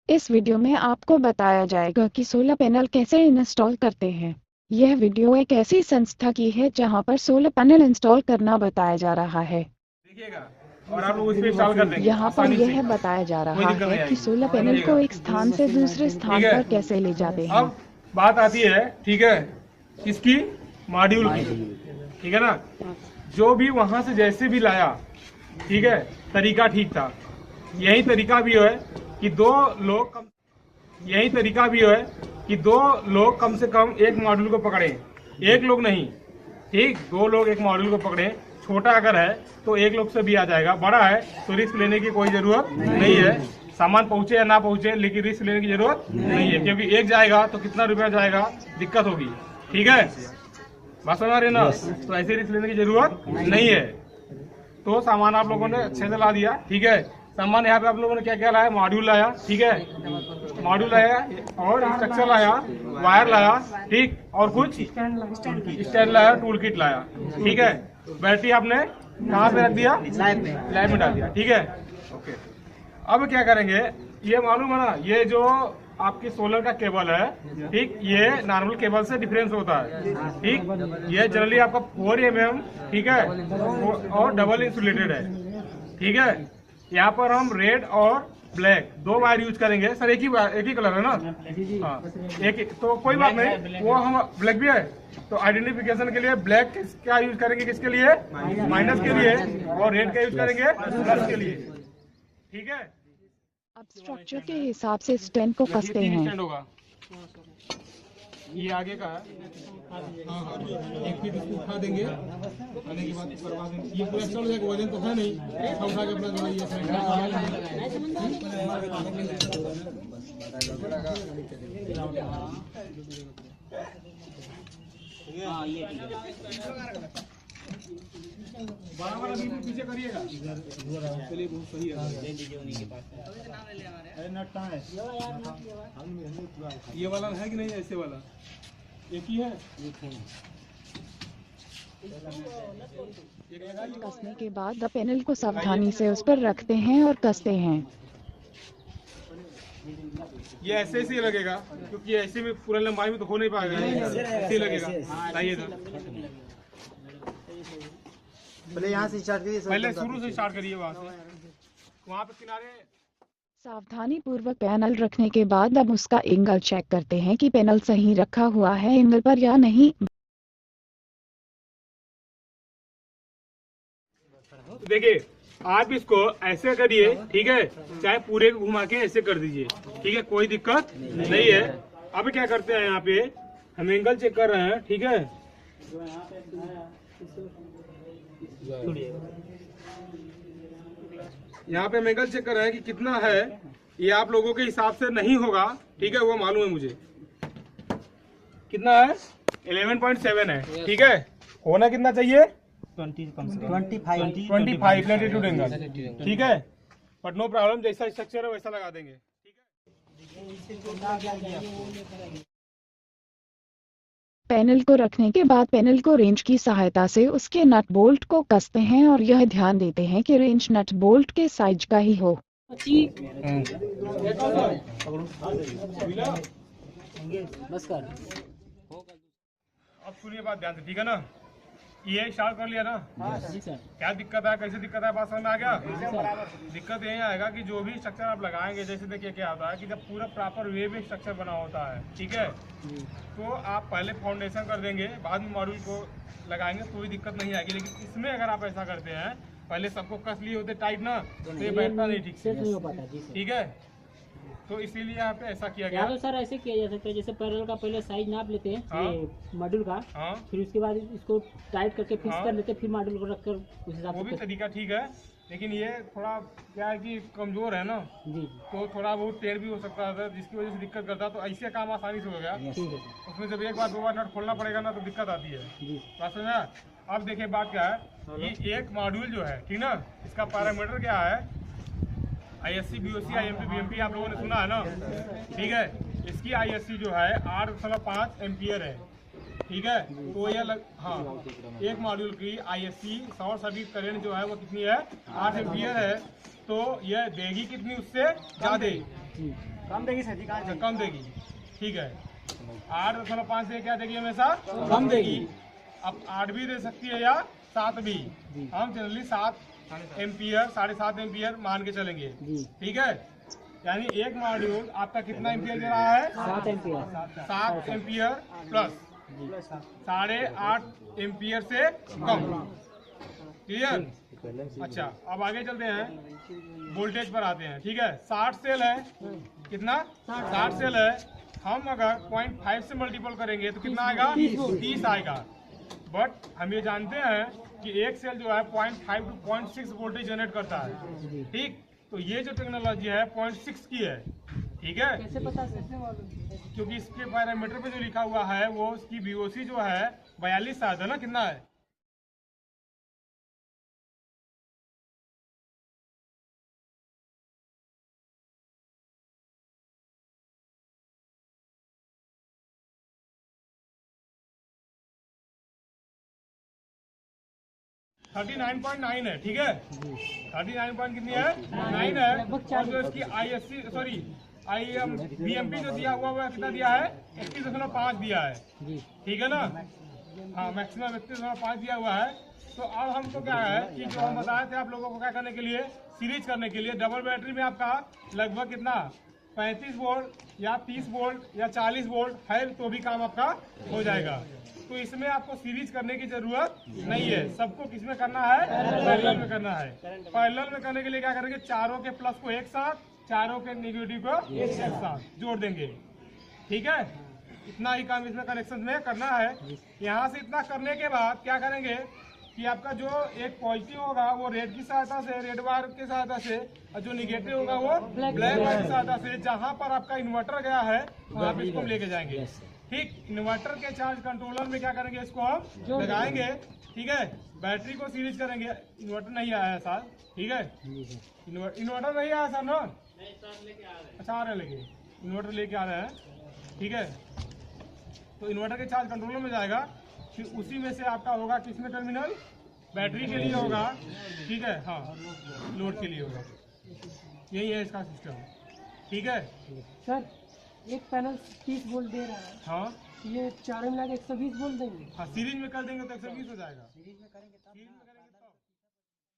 इस वीडियो में आपको बताया जाएगा कि सोलर पैनल कैसे इंस्टॉल करते हैं। यह वीडियो एक ऐसी संस्था की है जहां पर सोलर पैनल इंस्टॉल करना बताया जा रहा है। देखिएगा और आप लोग इसमें इंस्टॉल कर देंगे यहाँ पर आसानी से, यह बताया जा कोई रहा दिक्कत है नहीं कि आएगी। सोलर पैनल को एक स्थान से दूसरे ठीक स्थान है, पर कैसे ले जाते हैं। अब बात आती है, ठीक है, किसकी? मॉड्यूल की, ठीक है ना। जो भी वहां से जैसे भी लाया, ठीक है, तरीका ठीक था। यही तरीका भी है कि दो लोग कम से कम एक मॉड्यूल को पकड़े, एक लोग नहीं, ठीक, दो लोग एक मॉड्यूल को पकड़े। छोटा अगर है तो एक लोग से भी आ जाएगा, बड़ा है तो रिस्क लेने की कोई जरूरत नहीं है। सामान पहुंचे या ना पहुंचे, लेकिन रिस्क लेने की जरूरत नहीं है, क्योंकि एक जाएगा तो कितना रुपया जाएगा, दिक्कत होगी। ठीक है, बात समझ रहे ना। तो ऐसे रिस्क लेने की जरूरत नहीं है। तो सामान आप लोगों ने अच्छे से ला दिया, ठीक है। सामान यहाँ पे आप लोगों ने क्या क्या लाया? मॉड्यूल लाया, ठीक है, मॉड्यूल लाया और स्ट्रक्चर लाया, वायर लाया, ठीक, और कुछ स्टैंड लाया, टूल किट लाया, ठीक है। बैटरी आपने कहाँ पे रख दिया? लैब में डाल दिया, ठीक है, ओके। अब क्या करेंगे, ये मालूम है ना, ये जो आपकी सोलर का केबल है, ठीक, ये नॉर्मल केबल से डिफरेंस होता है, ठीक। ये जनरली आपका 4 mm, ठीक है, और डबल इंसुलेटेड है, ठीक है। यहाँ पर हम रेड और ब्लैक दो वायर यूज करेंगे। सर एक ही कलर है ना? हाँ, एक, तो कोई बात नहीं, वो हम ब्लैक भी है तो आइडेंटिफिकेशन के लिए ब्लैक क्या यूज करेंगे, किसके लिए? माइनस के लिए, और रेड का यूज करेंगे प्लस के लिए, ठीक है। अब स्ट्रक्चर के हिसाब से स्टैंड को कसते हैं। स्टैंड होगा, ये आगे का है, एक फीट इसको उठा देंगे, उठाने के बाद करवा देंगे। ये पूरा एक्स्ट्रा हो जाएगा, वजन तो है नहीं, उठा के अपना जो है ये साइड बड़ा वाला भी पीछे करिएगा, चलिए बहुत सही है। ये वाला है कि नहीं? ऐसे वाला एक ही है। कसने के बाद द पैनल को सावधानी से उस पर रखते हैं और कसते हैं। ये ऐसे ही लगेगा, क्योंकि ऐसे में पूरा लंबाई में तो हो नहीं पाएगा, ऐसे ही लगेगा। आइए सर, पहले यहाँ से स्टार्ट करिए, पहले शुरू से स्टार्ट करिए, वहाँ पे किनारे। सावधानी पूर्वक पैनल रखने के बाद अब उसका एंगल चेक करते हैं कि पैनल सही रखा हुआ है एंगल पर या नहीं। देखिए, आप इसको ऐसे करिए, ठीक है, चाहे पूरे को घुमा के ऐसे कर दीजिए, ठीक है, कोई दिक्कत नहीं है। अब क्या करते हैं, यहाँ पे हम एंगल चेक कर रहे हैं, ठीक है। यहाँ पे हम एंगल चेक कर रहे हैं कि कितना है। ये आप लोगों के हिसाब से नहीं होगा, ठीक है, वो मालूम है मुझे। कितना है? 11.7 है, ठीक है। होना कितना चाहिए? 25 लैटिट्यूड एंगल, ठीक है। बट नो प्रॉब्लम, जैसा स्ट्रक्चर है वैसा लगा देंगे, ठीक है। पैनल को रखने के बाद पैनल को रेंच की सहायता से उसके नट बोल्ट को कसते हैं और यह ध्यान देते हैं कि रेंच नट बोल्ट के साइज का ही हो। अब सुनिए बात ध्यान से, ठीक है ना। ये स्टार्ट कर लिया ना? क्या दिक्कत है, कैसे दिक्कत है, बात समझ में आ गया? दिक्कत यही आएगा कि जो भी स्ट्रक्चर आप लगाएंगे, जैसे देखिए क्या होता है कि जब पूरा प्रॉपर वे में स्ट्रक्चर बना होता है, ठीक है, तो आप पहले फाउंडेशन कर देंगे, बाद में मॉड्यूल को लगाएंगे, कोई दिक्कत नहीं आएगी। लेकिन इसमें अगर आप ऐसा करते हैं, पहले सबको कस लिए होते टाइट ना, तो ये बैठता नहीं ठीक से, नहीं हो पाता, ठीक है। तो इसीलिए यहाँ पे ऐसा किया गया। तो सर ऐसे किया जा सकता है, जैसे पैनल का पहले साइज नाप लेते हैं, हाँ? ये मॉड्यूल का, हाँ? फिर उसके बाद इसको टाइट करके फिक्स हाँ? कर लेते हैं, फिर मॉड्यूल को रखकर उस हिसाब से। वो भी तरीका ठीक है, लेकिन ये थोड़ा क्या है कि कमजोर है ना, जी, तो थोड़ा बहुत टेढ़ भी हो सकता है, जिसकी वजह से दिक्कत करता है। तो ऐसे काम आसानी से हो गया। ठीक है। उसमें जब एक बार 2 बार नट खोलना पड़ेगा ना, तो दिक्कत आती है। बात समझ में? अब देखिए बात क्या है, ये एक मॉड्यूल जो है, ठीक ना, इसका पैरामीटर क्या है? ISC, BOC, IMP, BMP आप लोगों ने सुना है ना, ठीक है। इसकी ISC जो है 8.5 एम्पियर है, ठीक है। तो ये हाँ, एक मॉड्यूल की ISC शॉर्ट सर्किट करंट जो है वो कितनी है? 8 एम्पियर है। तो ये देगी कितनी उससे ज्यादा, कम देगी सर जी, अच्छा कम देगी, ठीक है। 8.5 से क्या देगी हमेशा कम देगी। अब 8 भी दे सकती है या 7 भी, हम जनरली 7 एम्पियर 7.5 एम्पियर मान के चलेंगे, ठीक है। यानी एक मॉड्यूल आपका कितना एम्पियर दे रहा है? 7 एम्पियर। 7 एम्पियर प्लस 8.5 एम्पियर से कम, क्लियर। अच्छा अब आगे चलते हैं, वोल्टेज पर आते हैं, ठीक है। 60 सेल है, कितना 60 सेल है। हम अगर 0.5 से मल्टीपल करेंगे तो कितना आएगा? 30 आएगा। बट हम ये जानते हैं कि एक सेल जो है 0.5 to 0.6 वोल्टेज जनरेट करता है, ठीक। तो ये जो टेक्नोलॉजी है 0.6 की है, ठीक है। कैसे पता है? क्योंकि इसके पैरामीटर पे जो लिखा हुआ है वो उसकी VOC जो है 42 शायद है ना, कितना है? थर्टी 9.9 है, ठीक है। 39 पॉइंट कितनी है? 9 है। और जो इसकी ISC सॉरी BMP जो दिया हुआ है कितना दिया है? 31.5 दिया है, ठीक है ना। हाँ मैक्सिमम 31.5 दिया हुआ है। तो अब हमको क्या है कि जो हम बताए थे आप लोगों को क्या करने के लिए, सीरीज करने के लिए, डबल बैटरी में आपका लगभग कितना 35 वोल्ट या 30 वोल्ट या 40 वोल्ट है तो भी काम आपका हो जाएगा। तो इसमें आपको सीरीज करने की जरूरत नहीं है, सबको किसमें करना है? पैरेलल में करना है। पैरेलल में करने के लिए क्या करेंगे, चारों के प्लस को एक साथ, चारों के नेगेटिव को एक साथ जोड़ देंगे, ठीक है। इतना ही काम इसमें कनेक्शन में करना है। यहाँ से इतना करने के बाद क्या करेंगे कि आपका जो एक पॉजिटिव होगा वो रेड की सहायता से, रेड वायर की सहायता से, और जो निगेटिव होगा वो ब्लैक वायर की सहायता से, जहाँ पर आपका इन्वर्टर गया है वहाँ पे इसको लेके जाएंगे, ठीक। इन्वर्टर के चार्ज कंट्रोलर में क्या करेंगे, इसको हम लगाएंगे, ठीक है। बैटरी को सीरीज करेंगे। इन्वर्टर नहीं आया है सर, ठीक है। इन्वर्टर नहीं आया सर ना? अच्छा आ रहे लेके, इन्वर्टर लेके आ रहे हैं, ठीक है। तो इन्वर्टर के चार्ज कंट्रोलर में जाएगा, फिर उसी में से आपका होगा किसमें टर्मिनल? बैटरी के लिए होगा, ठीक है। हाँ लोड के लिए होगा, यही है इसका सिस्टम, ठीक है। सर एक पैनल 30 वोल्ट दे रहा है, हाँ ये चारों मिला के 120 वोल्ट देंगे। हाँ सीरीज में कर देंगे तो 120 हो जाएगा। सीरीज में करेंगे